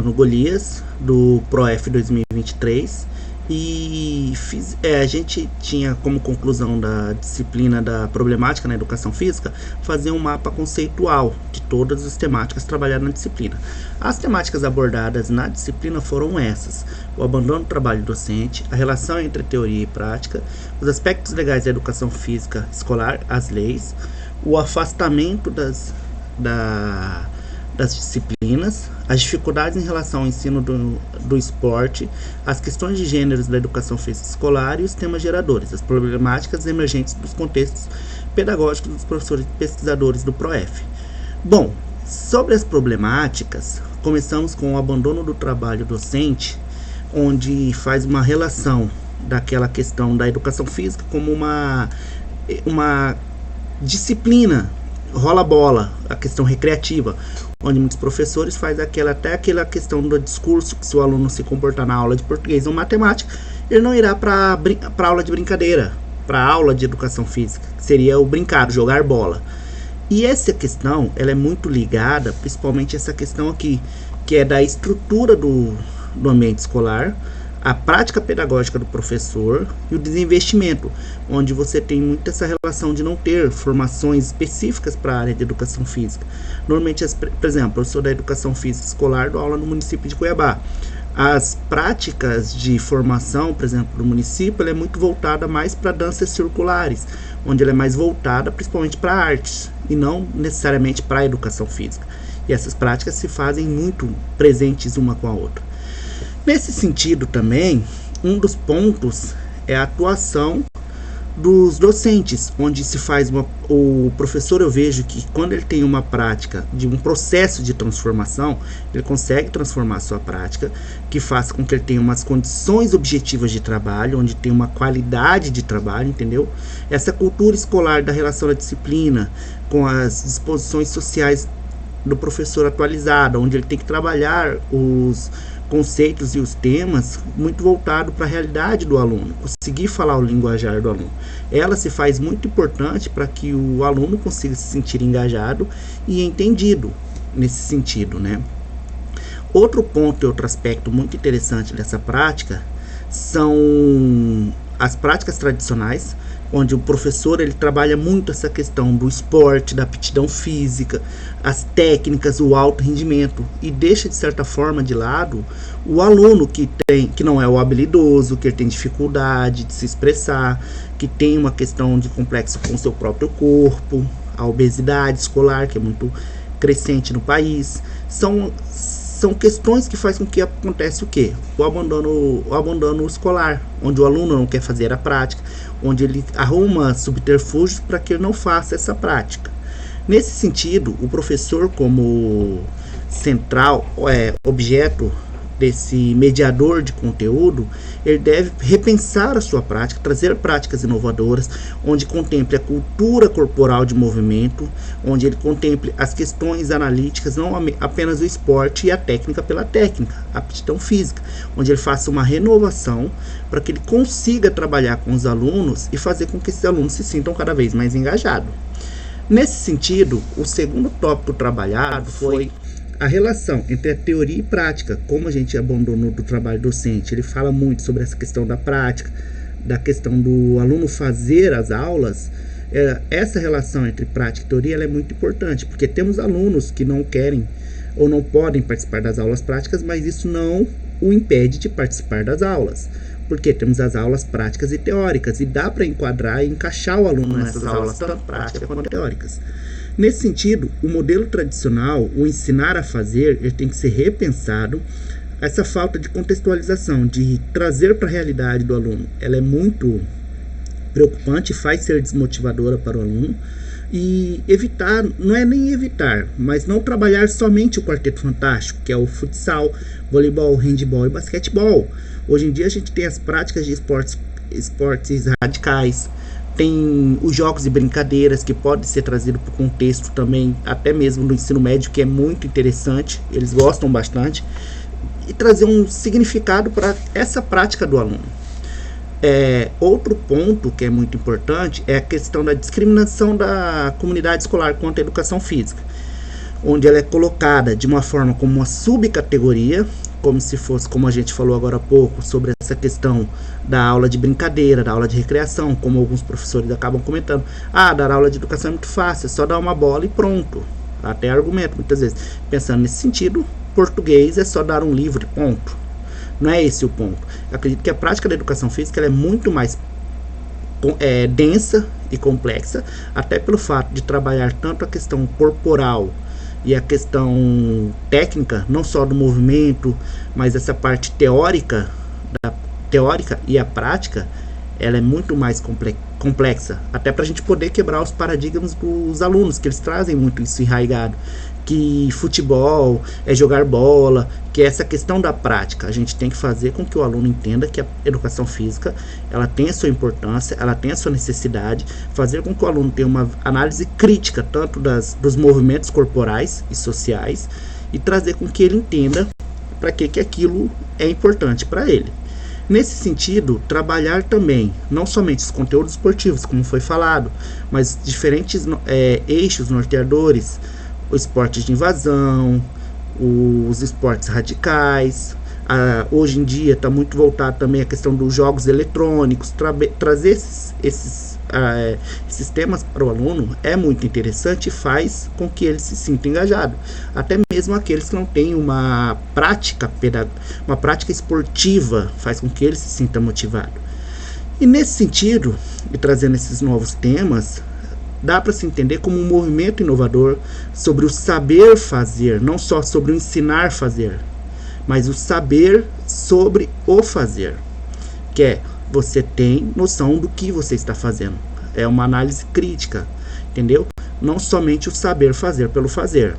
Golias, do ProF 2023, e a gente tinha como conclusão da disciplina da problemática na educação física fazer um mapa conceitual de todas as temáticas trabalhadas na disciplina. As temáticas abordadas na disciplina foram essas: o abandono do trabalho docente, a relação entre teoria e prática, os aspectos legais da educação física escolar, as leis, o afastamento das disciplinas, as dificuldades em relação ao ensino do esporte, as questões de gêneros da educação física escolar e os temas geradores, as problemáticas emergentes dos contextos pedagógicos dos professores e pesquisadores do ProF. Bom, sobre as problemáticas, começamos com o abandono do trabalho docente, onde faz uma relação daquela questão da educação física como uma disciplina rola-bola, a questão recreativa, onde muitos professores fazem até aquela questão do discurso, que se o aluno se comportar na aula de português ou matemática, ele não irá para a aula de brincadeira, para a aula de educação física, que seria o brincar, jogar bola. E essa questão, ela é muito ligada, principalmente essa questão aqui, que é da estrutura do ambiente escolar, a prática pedagógica do professor e o desinvestimento, onde você tem muito essa relação de não ter formações específicas para a área de educação física. Normalmente, por exemplo, eu sou da educação física escolar, dou aula no município de Cuiabá. As práticas de formação, por exemplo, do município, ela é muito voltada mais para danças circulares, onde ela é mais voltada principalmente para artes e não necessariamente para a educação física. E essas práticas se fazem muito presentes uma com a outra. Nesse sentido também, um dos pontos é a atuação dos docentes, onde se faz o professor, eu vejo que quando ele tem uma prática de um processo de transformação, ele consegue transformar a sua prática, que faça com que ele tenha umas condições objetivas de trabalho, onde tem uma qualidade de trabalho, entendeu? Essa cultura escolar da relação da disciplina com as disposições sociais do professor atualizada, onde ele tem que trabalhar os conceitos e os temas muito voltado para a realidade do aluno, conseguir falar o linguajar do aluno. Ela se faz muito importante para que o aluno consiga se sentir engajado e entendido nesse sentido, né? Outro ponto e outro aspecto muito interessante dessa prática são as práticas tradicionais, onde o professor ele trabalha muito essa questão do esporte, da aptidão física, as técnicas, o alto rendimento, e deixa de certa forma de lado o aluno que não é o habilidoso, que ele tem dificuldade de se expressar, que tem uma questão de complexo com o seu próprio corpo, a obesidade escolar, que é muito crescente no país. São questões que fazem com que acontece o quê? O abandono escolar, onde o aluno não quer fazer a prática, onde ele arruma subterfúgios para que ele não faça essa prática. Nesse sentido, o professor, como central, objeto desse mediador de conteúdo, ele deve repensar a sua prática, trazer práticas inovadoras, onde contemple a cultura corporal de movimento, onde ele contemple as questões analíticas, não apenas o esporte e a técnica pela técnica, a aptidão física, onde ele faça uma renovação para que ele consiga trabalhar com os alunos e fazer com que esses alunos se sintam cada vez mais engajados. Nesse sentido, o segundo tópico trabalhado foi a relação entre a teoria e prática, como a gente abandonou do trabalho docente. Ele fala muito sobre essa questão da prática, da questão do aluno fazer as aulas. Essa relação entre prática e teoria ela é muito importante, porque temos alunos que não querem ou não podem participar das aulas práticas, mas isso não o impede de participar das aulas, porque temos as aulas práticas e teóricas, e dá para enquadrar e encaixar o aluno nessas aulas, tanto práticas quanto teóricas. Nesse sentido, o modelo tradicional, o ensinar a fazer, ele tem que ser repensado. Essa falta de contextualização, de trazer para a realidade do aluno, ela é muito preocupante, faz ser desmotivadora para o aluno. E evitar, não é nem evitar, mas não trabalhar somente o quarteto fantástico, que é o futsal, voleibol, handebol e basquetebol. Hoje em dia a gente tem as práticas de esportes radicais, tem os jogos e brincadeiras que podem ser trazidos para o contexto também, até mesmo do ensino médio, que é muito interessante, eles gostam bastante, e trazer um significado para essa prática do aluno. Outro ponto que é muito importante é a questão da discriminação da comunidade escolar quanto à educação física. onde ela é colocada de uma forma como uma subcategoria, como se fosse, como a gente falou agora há pouco, sobre essa questão da aula de brincadeira, da aula de recreação, como alguns professores acabam comentando. Dar aula de educação é muito fácil, é só dar uma bola e pronto. Até argumento, muitas vezes. Pensando nesse sentido, português é só dar um livro e ponto. Não é esse o ponto. Eu acredito que a prática da educação física ela é muito mais densa e complexa, até pelo fato de trabalhar tanto a questão corporal e a questão técnica, não só do movimento, mas essa parte teórica e a prática, ela é muito mais complexa, até para a gente poder quebrar os paradigmas dos alunos, que eles trazem muito isso enraizado, que futebol é jogar bola, que essa questão da prática, a gente tem que fazer com que o aluno entenda que a educação física, ela tem a sua importância, ela tem a sua necessidade, fazer com que o aluno tenha uma análise crítica, tanto dos movimentos corporais e sociais, e trazer com que ele entenda para que aquilo é importante para ele. Nesse sentido, trabalhar também, não somente os conteúdos esportivos, como foi falado, mas diferentes eixos norteadores, os esportes de invasão, os esportes radicais. Hoje em dia está muito voltado também a questão dos jogos eletrônicos. Trazer esses temas para o aluno é muito interessante e faz com que ele se sinta engajado. Até mesmo aqueles que não têm uma prática esportiva faz com que ele se sinta motivado. E nesse sentido, e trazendo esses novos temas, dá para se entender como um movimento inovador sobre o saber fazer, não só sobre o ensinar a fazer, mas o saber sobre o fazer, que é você tem noção do que você está fazendo. É uma análise crítica, entendeu? Não somente o saber fazer pelo fazer.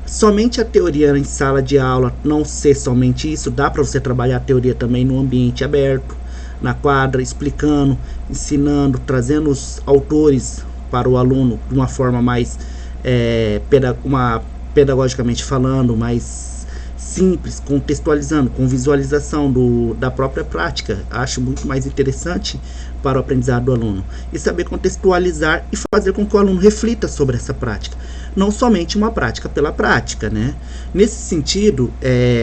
Somente a teoria em sala de aula, não ser somente isso, dá para você trabalhar a teoria também no ambiente aberto, na quadra, explicando, ensinando, trazendo os autores para o aluno de uma forma mais pedagogicamente falando, mais simples, contextualizando, com visualização da própria prática. Acho muito mais interessante para o aprendizado do aluno. E saber contextualizar e fazer com que o aluno reflita sobre essa prática. Não somente uma prática pela prática, né? Nesse sentido,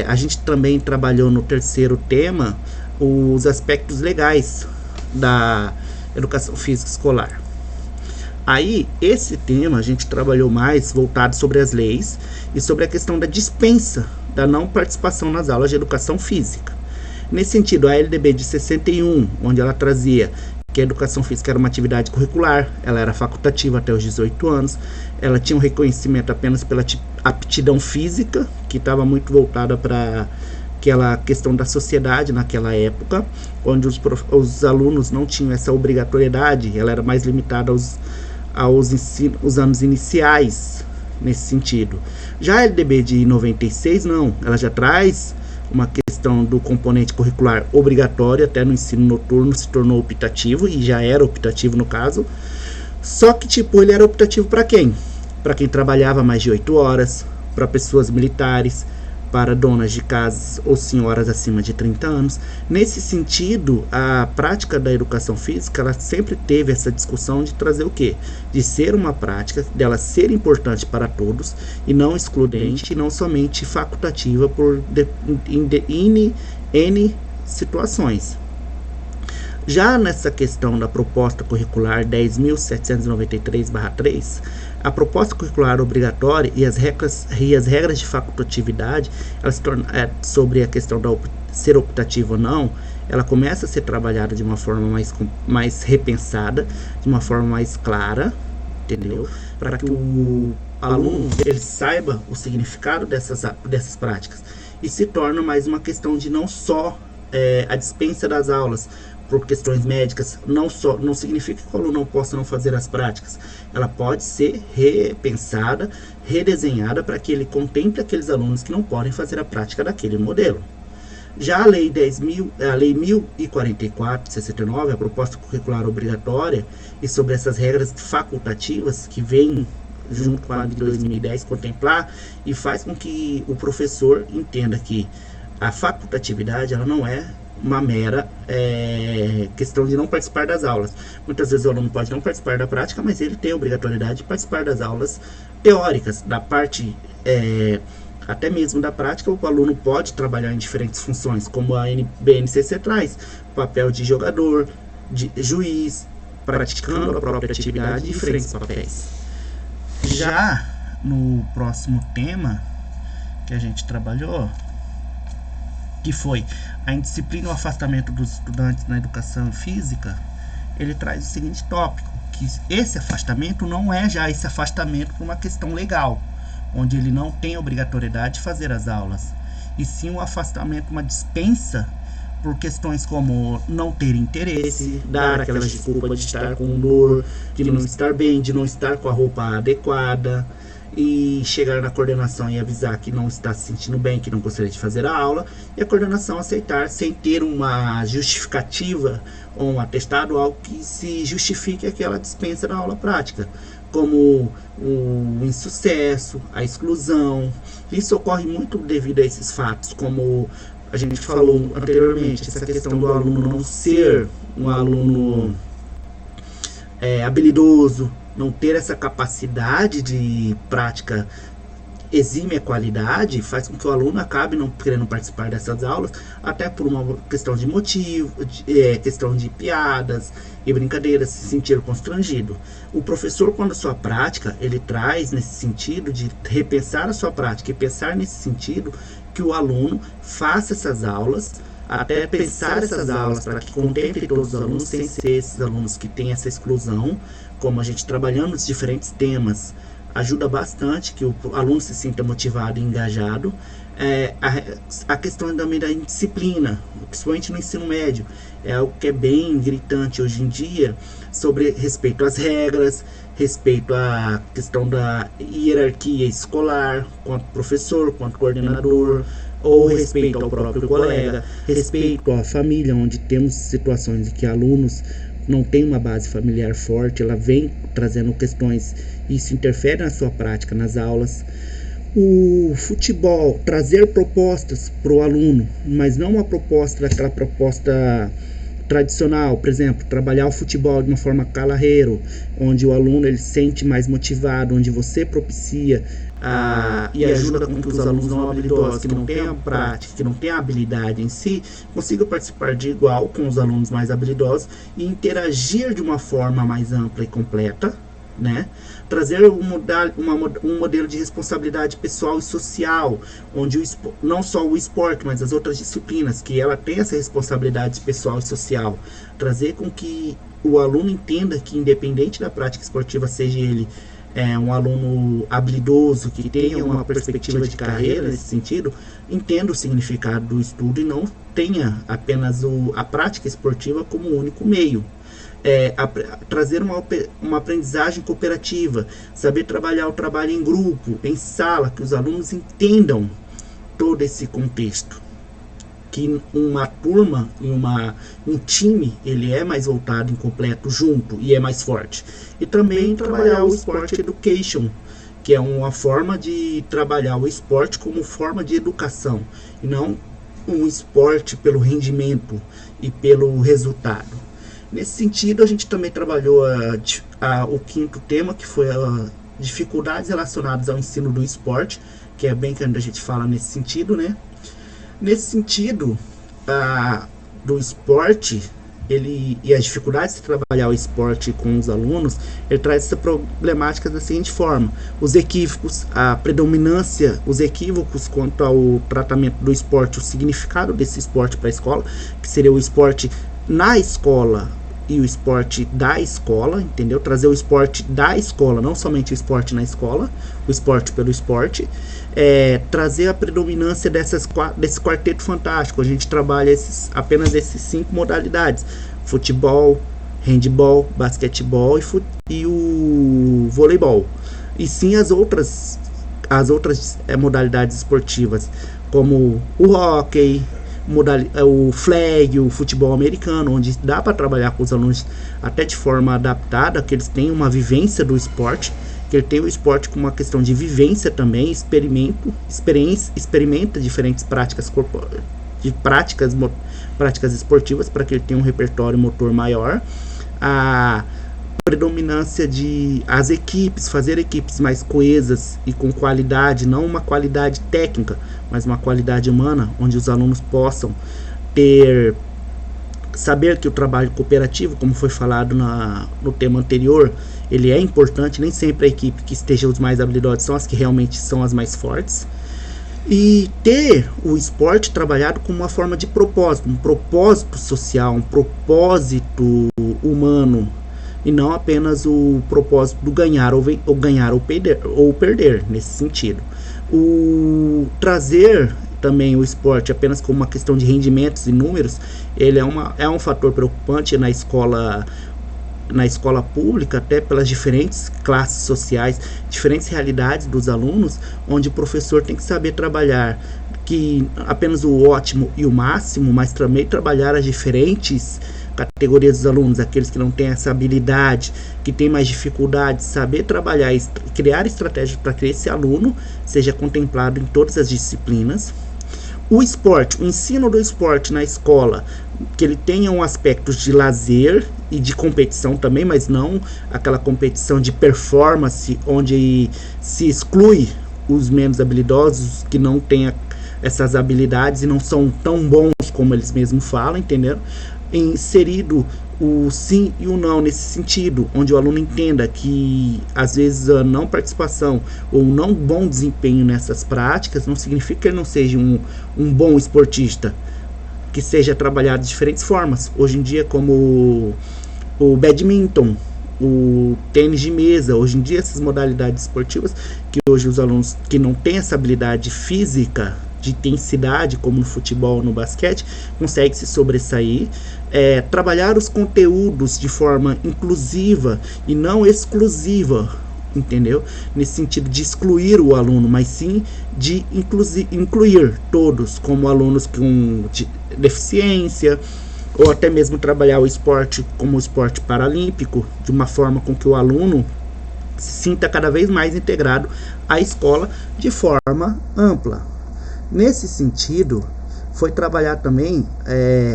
a gente também trabalhou no terceiro tema os aspectos legais da educação física escolar. Aí, esse tema a gente trabalhou mais voltado sobre as leis e sobre a questão da dispensa da não participação nas aulas de educação física. Nesse sentido, a LDB de 61, onde ela trazia que a educação física era uma atividade curricular, ela era facultativa até os 18 anos, ela tinha um reconhecimento apenas pela aptidão física, que estava muito voltada para aquela questão da sociedade naquela época, onde os alunos não tinham essa obrigatoriedade, ela era mais limitada aos anos iniciais, nesse sentido. Já a LDB de 96, não, ela já traz uma questão do componente curricular obrigatório, até no ensino noturno se tornou optativo, e já era optativo no caso, só que ele era optativo para quem? Para quem trabalhava mais de 8 horas, para pessoas militares, para donas de casas ou senhoras acima de 30 anos. Nesse sentido, a prática da educação física, ela sempre teve essa discussão de trazer o quê? De ser uma prática, dela ser importante para todos e não excludente, e não somente facultativa por N situações. Já nessa questão da proposta curricular 10.793/3, a proposta curricular obrigatória e as regras de facultatividade, elas se tornam, sobre a questão de ser optativa ou não, ela começa a ser trabalhada de uma forma mais repensada, de uma forma mais clara, entendeu? Para que o aluno ele saiba o significado dessas práticas e se torna mais uma questão de não só a dispensa das aulas por questões médicas, não significa que o aluno não possa não fazer as práticas. Ela pode ser repensada, redesenhada para que ele contemple aqueles alunos que não podem fazer a prática daquele modelo. Já a Lei 10.044 de 69, a proposta curricular obrigatória, e sobre essas regras facultativas que vem junto com a de 2010 contemplar e faz com que o professor entenda que a facultatividade ela não é uma mera questão de não participar das aulas. Muitas vezes o aluno pode não participar da prática, mas ele tem a obrigatoriedade de participar das aulas teóricas. Da parte até mesmo da prática, o aluno pode trabalhar em diferentes funções, como a BNCC traz, papel de jogador, de juiz, praticando a própria atividade em diferentes papéis. Já no próximo tema que a gente trabalhou, que foi a indisciplina e o afastamento dos estudantes na educação física, ele traz o seguinte tópico, que esse afastamento não é já esse afastamento por uma questão legal, onde ele não tem obrigatoriedade de fazer as aulas, e sim um afastamento, uma dispensa por questões como não ter interesse, dar aquelas desculpas de estar com dor, de não estar bem, de não estar com a roupa adequada, e chegar na coordenação e avisar que não está se sentindo bem, que não gostaria de fazer a aula, e a coordenação aceitar sem ter uma justificativa ou um atestado, algo que se justifique aquela dispensa da aula prática, como o insucesso, a exclusão. Isso ocorre muito devido a esses fatos, como a gente falou anteriormente, essa questão do aluno não ser um aluno habilidoso, não ter essa capacidade de prática exime a qualidade, faz com que o aluno acabe não querendo participar dessas aulas, até por uma questão de motivo, questão de piadas e brincadeiras, se sentir constrangido. O professor, quando a sua prática, ele traz nesse sentido de repensar a sua prática e pensar nesse sentido que o aluno faça essas aulas, até pensar essas aulas para que contemple todos os alunos, sem ser esses alunos que têm essa exclusão, como a gente trabalhando os diferentes temas, ajuda bastante que o aluno se sinta motivado e engajado. A questão também da indisciplina, principalmente no ensino médio, é algo que é bem gritante hoje em dia, sobre respeito às regras, respeito à questão da hierarquia escolar, quanto professor, quanto coordenador, ou respeito ao próprio colega, respeito à família, onde temos situações em que alunos não têm uma base familiar forte, ela vem trazendo questões, isso interfere na sua prática, nas aulas. O futebol, trazer propostas para o aluno, mas não uma proposta, aquela proposta tradicional, por exemplo, trabalhar o futebol de uma forma calarreiro, onde o aluno ele se sente mais motivado, onde você propicia e ajuda com que os alunos não habilidosos, que não tenham prática, que não tenham habilidade em si, consigam participar de igual com os alunos mais habilidosos e interagir de uma forma mais ampla e completa, né? Trazer um modelo de responsabilidade pessoal e social, onde não só o esporte, mas as outras disciplinas, que ela tem essa responsabilidade pessoal e social. Trazer com que o aluno entenda que, independente da prática esportiva, seja ele um aluno habilidoso, que tenha uma perspectiva de carreira nesse sentido, entenda o significado do estudo e não tenha apenas a prática esportiva como único meio. Trazer uma aprendizagem cooperativa, saber trabalhar o trabalho em grupo, em sala, que os alunos entendam todo esse contexto, que uma turma e um time, ele é mais voltado em completo junto e é mais forte. E também trabalhar o Sport Education, que é uma forma de trabalhar o esporte como forma de educação, e não um esporte pelo rendimento e pelo resultado. Nesse sentido, a gente também trabalhou o quinto tema, que foi dificuldades relacionadas ao ensino do esporte, que é bem que a gente fala nesse sentido, né? Nesse sentido, do esporte, e as dificuldades de trabalhar o esporte com os alunos, ele traz essa problemática da seguinte forma: os equívocos, a predominância, os equívocos quanto ao tratamento do esporte, o significado desse esporte para a escola, que seria o esporte na escola e o esporte da escola, entendeu? Trazer o esporte da escola, não somente o esporte na escola, o esporte pelo esporte. Trazer a predominância desse quarteto fantástico. A gente trabalha apenas essas 5 modalidades: futebol, handebol, basquetebol e o voleibol. E sim as outras modalidades esportivas, como o hóquei, o flag, o futebol americano, onde dá para trabalhar com os alunos até de forma adaptada, que eles tenham uma vivência do esporte, que ele tem o esporte com uma questão de vivência também, experimenta diferentes práticas de práticas esportivas para que ele tenha um repertório motor maior. A predominância de as equipes, fazer equipes mais coesas e com qualidade, não uma qualidade técnica, mas uma qualidade humana, onde os alunos possam saber que o trabalho cooperativo, como foi falado no tema anterior, ele é importante. Nem sempre a equipe que esteja os mais habilidosos são as que realmente são as mais fortes. E ter o esporte trabalhado como uma forma de propósito, um propósito social, um propósito humano, e não apenas o propósito do ganhar ou perder nesse sentido. Trazer também o esporte apenas como uma questão de rendimentos e números, ele é um fator preocupante na escola pública, até pelas diferentes classes sociais, diferentes realidades dos alunos, onde o professor tem que saber trabalhar que apenas o ótimo e o máximo, mas também trabalhar as diferentes categorias dos alunos, aqueles que não têm essa habilidade, que têm mais dificuldade, saber trabalhar e criar estratégias para que esse aluno seja contemplado em todas as disciplinas. O esporte, o ensino do esporte na escola, que ele tenha um aspecto de lazer e de competição também, mas não aquela competição de performance, onde se exclui os menos habilidosos, que não têm essas habilidades e não são tão bons como eles mesmos falam, entenderam? Inserido o sim e o não nesse sentido, onde o aluno entenda que às vezes a não participação ou não bom desempenho nessas práticas não significa que ele não seja um bom esportista, que seja trabalhado de diferentes formas. Hoje em dia, como o badminton, o tênis de mesa, hoje em dia essas modalidades esportivas, que hoje os alunos que não têm essa habilidade física de intensidade, como no futebol, no basquete, consegue se sobressair, trabalhar os conteúdos de forma inclusiva e não exclusiva, entendeu? Nesse sentido de excluir o aluno, mas sim de incluir todos, como alunos com deficiência, ou até mesmo trabalhar o esporte como o esporte paralímpico, de uma forma com que o aluno se sinta cada vez mais integrado à escola de forma ampla. Nesse sentido, foi trabalhar também,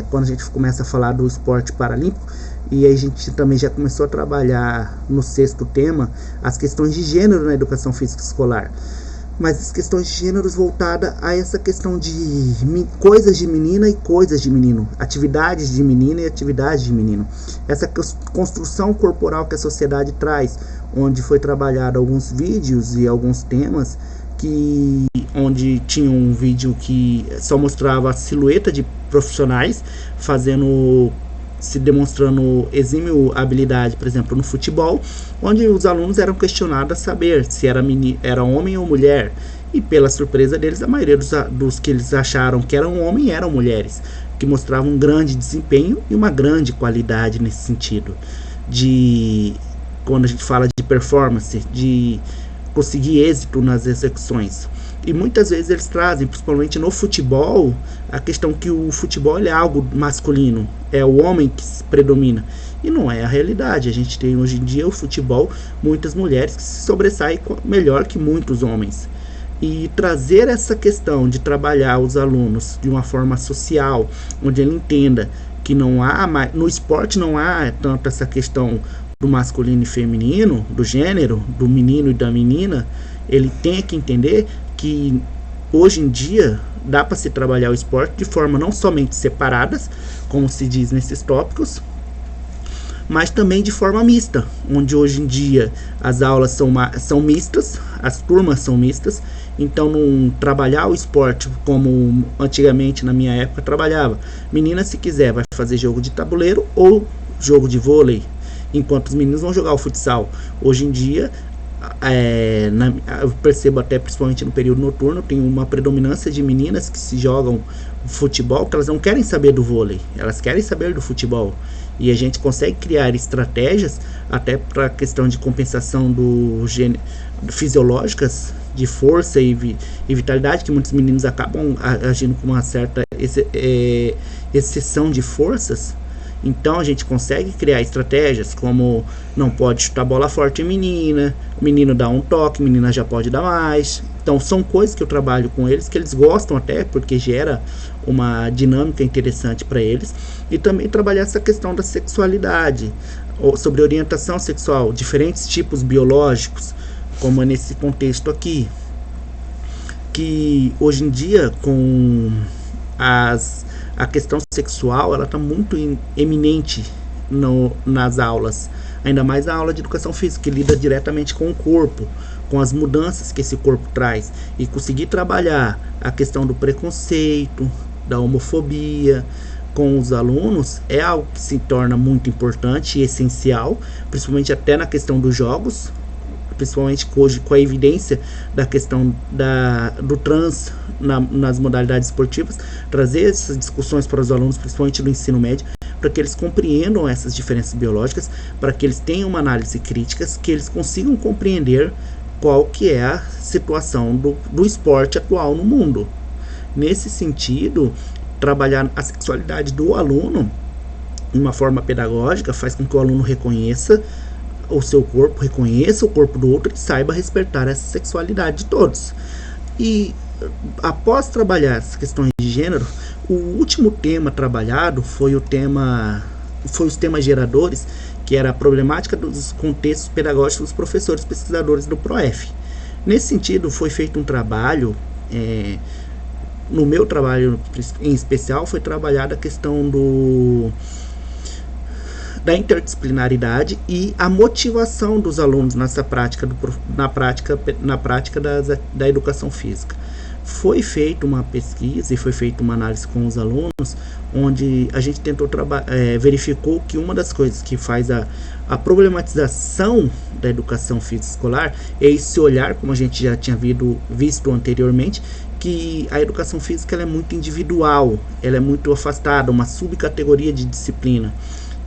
quando a gente começa a falar do esporte paralímpico, e a gente também já começou a trabalhar no 6º tema, as questões de gênero na educação física escolar. Mas as questões de gêneros voltadas a essa questão de coisas de menina e coisas de menino, atividades de menina e atividades de menino. Essa construção corporal que a sociedade traz, onde foi trabalhado alguns vídeos e alguns temas, onde tinha um vídeo que só mostrava a silhueta de profissionais se demonstrando exímio habilidade, por exemplo, no futebol, onde os alunos eram questionados a saber se era homem ou mulher, e pela surpresa deles, a maioria dos que eles acharam que eram homem eram mulheres, que mostravam um grande desempenho e uma grande qualidade nesse sentido, quando a gente fala de performance, de conseguir êxito nas execuções. E muitas vezes eles trazem, principalmente no futebol, a questão que o futebol é algo masculino, é o homem que predomina. E não é a realidade. A gente tem hoje em dia o futebol, muitas mulheres que se sobressaem melhor que muitos homens. E trazer essa questão de trabalhar os alunos de uma forma social, onde ele entenda que no esporte não há tanto essa questão do masculino e feminino, do gênero, do menino e da menina. Ele tem que entender que hoje em dia dá para se trabalhar o esporte de forma não somente separadas, como se diz nesses tópicos, mas também de forma mista, onde hoje em dia as aulas são mistas, as turmas são mistas. Então, não trabalhar o esporte como antigamente na minha época trabalhava. Menina, se quiser, vai fazer jogo de tabuleiro ou jogo de vôlei, enquanto os meninos vão jogar o futsal. Hoje em dia, eu percebo até principalmente no período noturno, tem uma predominância de meninas que se jogam futebol, que elas não querem saber do vôlei, elas querem saber do futebol. E a gente consegue criar estratégias até para a questão de compensação fisiológicas, de força e vitalidade, que muitos meninos acabam agindo com uma certa exceção de forças. Então a gente consegue criar estratégias como não pode chutar bola forte em menina, o menino dá um toque, a menina já pode dar mais, Então são coisas que eu trabalho com eles, que eles gostam até, porque gera uma dinâmica interessante para eles. E também trabalhar essa questão da sexualidade, sobre orientação sexual, diferentes tipos biológicos, como é nesse contexto aqui. Que hoje em dia, com a questão sexual, ela está muito eminente nas aulas, ainda mais na aula de educação física, que lida diretamente com o corpo, com as mudanças que esse corpo traz, e conseguir trabalhar a questão do preconceito, da homofobia com os alunos é algo que se torna muito importante e essencial, principalmente até na questão dos jogos, principalmente hoje com a evidência da questão do trans nas modalidades esportivas, trazer essas discussões para os alunos, principalmente do ensino médio, para que eles compreendam essas diferenças biológicas, para que eles tenham uma análise crítica, que eles consigam compreender qual que é a situação do esporte atual no mundo. Nesse sentido, trabalhar a sexualidade do aluno de uma forma pedagógica faz com que o aluno reconheça o seu corpo, reconheça o corpo do outro e saiba respeitar essa sexualidade de todos. E após trabalhar essas questões de gênero, o último tema trabalhado foi os temas geradores, que era a problemática dos contextos pedagógicos dos professores pesquisadores do PROEF. Nesse sentido, foi feito um trabalho, no meu trabalho em especial, foi trabalhada a questão da interdisciplinaridade e a motivação dos alunos nessa prática, na prática da educação física. Foi feita uma pesquisa e foi feita uma análise com os alunos, onde a gente tentou verificou que uma das coisas que faz a problematização da educação física escolar é esse olhar, como a gente já tinha visto anteriormente, que a educação física ela é muito individual, ela é muito afastada, uma subcategoria de disciplina.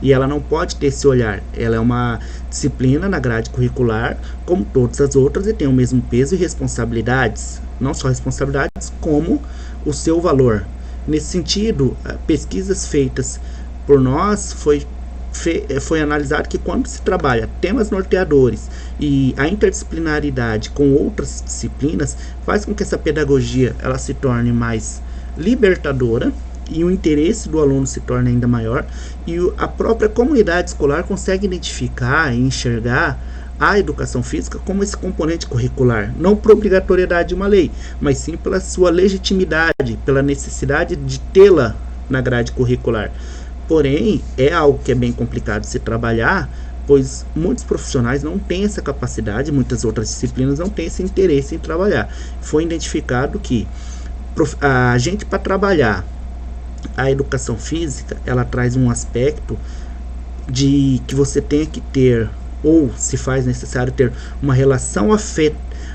E ela não pode ter esse olhar. Ela é uma disciplina na grade curricular, como todas as outras, e tem o mesmo peso e responsabilidades. Não só responsabilidades, como o seu valor. Nesse sentido, pesquisas feitas por nós foi analisado que quando se trabalha temas norteadores e a interdisciplinaridade com outras disciplinas, faz com que essa pedagogia ela se torne mais libertadora, e o interesse do aluno se torna ainda maior, e a própria comunidade escolar consegue identificar e enxergar a educação física como esse componente curricular, não por obrigatoriedade de uma lei, mas sim pela sua legitimidade, pela necessidade de tê-la na grade curricular. Porém, é algo que é bem complicado de se trabalhar, pois muitos profissionais não têm essa capacidade, muitas outras disciplinas não têm esse interesse em trabalhar. Foi identificado que a gente, para trabalhar a educação física, ela traz um aspecto de que você tenha que ter, ou se faz necessário ter, uma relação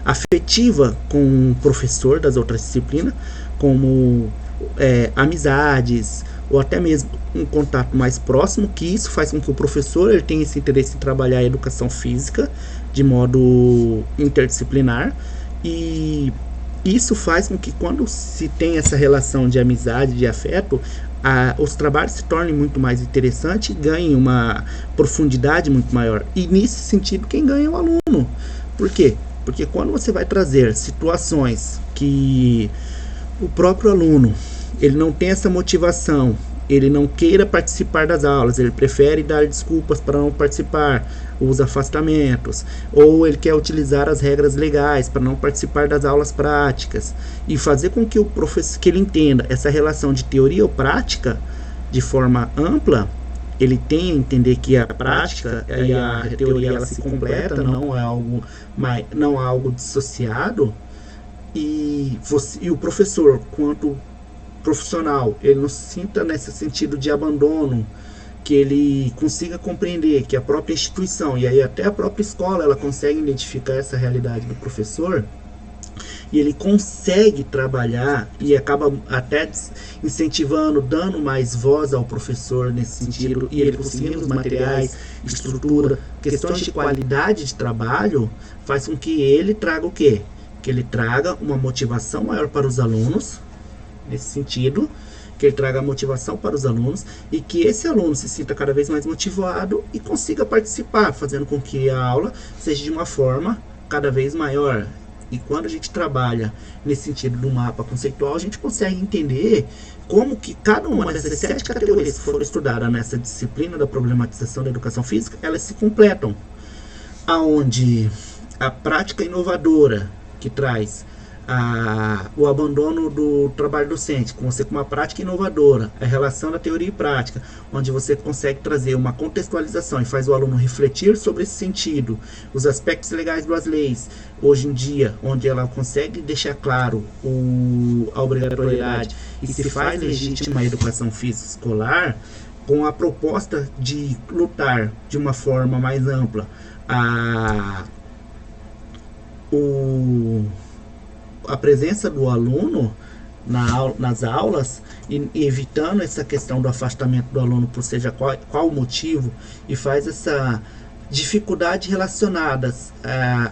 afetiva com o professor das outras disciplinas, como amizades, ou até mesmo um contato mais próximo, que isso faz com que o professor ele tenha esse interesse em trabalhar a educação física de modo interdisciplinar, e isso faz com que quando se tem essa relação de amizade, de afeto, os trabalhos se tornem muito mais interessantes e ganhem uma profundidade muito maior. E nesse sentido, quem ganha é o aluno. Por quê? Porque quando você vai trazer situações que o próprio aluno ele não tem essa motivação, ele não queira participar das aulas, ele prefere dar desculpas para não participar, os afastamentos, ou ele quer utilizar as regras legais para não participar das aulas práticas, e fazer com que o professor que ele entenda essa relação de teoria ou prática de forma ampla, ele tenha a entender que a prática e a teoria ela se completa, não é algo dissociado, e o professor, quanto profissional, ele não se sinta nesse sentido de abandono, que ele consiga compreender que a própria instituição, e aí até a própria escola, ela consegue identificar essa realidade do professor, e ele consegue trabalhar e acaba até incentivando, dando mais voz ao professor nesse sentido, e ele conseguindo os materiais, estrutura, questões de qualidade de trabalho, faz com que ele traga o quê? Que ele traga uma motivação maior para os alunos, nesse sentido, que ele traga motivação para os alunos e que esse aluno se sinta cada vez mais motivado e consiga participar, fazendo com que a aula seja de uma forma cada vez maior. E quando a gente trabalha nesse sentido do mapa conceitual, a gente consegue entender como que cada uma dessas 7 categorias que foram estudadas nessa disciplina da problematização da educação física, elas se completam. Aonde a prática inovadora, que traz o abandono do trabalho docente, com você com uma prática inovadora, a relação da teoria e prática, onde você consegue trazer uma contextualização e faz o aluno refletir sobre esse sentido, os aspectos legais das leis, hoje em dia, onde ela consegue deixar claro a obrigatoriedade e se faz legítima a educação física escolar, com a proposta de lutar de uma forma mais ampla a presença do aluno nas aulas e evitando essa questão do afastamento do aluno por seja qual o motivo, e faz essa dificuldade relacionadas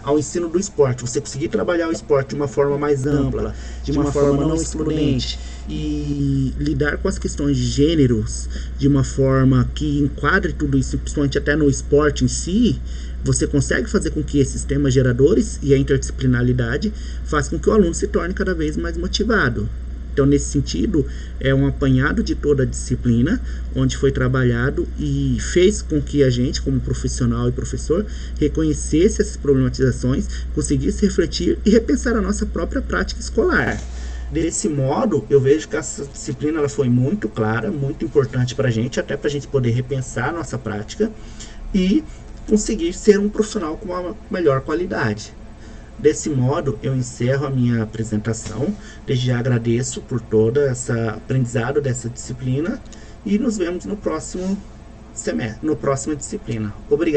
ao ensino do esporte, você conseguir trabalhar o esporte de uma forma mais ampla, de uma forma não excludente, e lidar com as questões de gêneros de uma forma que enquadre tudo isso, principalmente até no esporte em si. Você consegue fazer com que esses temas geradores e a interdisciplinaridade façam com que o aluno se torne cada vez mais motivado. Então, nesse sentido, é um apanhado de toda a disciplina, onde foi trabalhado e fez com que a gente, como profissional e professor, reconhecesse essas problematizações, conseguisse refletir e repensar a nossa própria prática escolar. Desse modo, eu vejo que essa disciplina ela foi muito clara, muito importante para a gente, até para a gente poder repensar a nossa prática e conseguir ser um profissional com uma melhor qualidade. Desse modo, eu encerro a minha apresentação. Desde já agradeço por todo esse aprendizado dessa disciplina e nos vemos no próximo semestre, na próxima disciplina. Obrigado.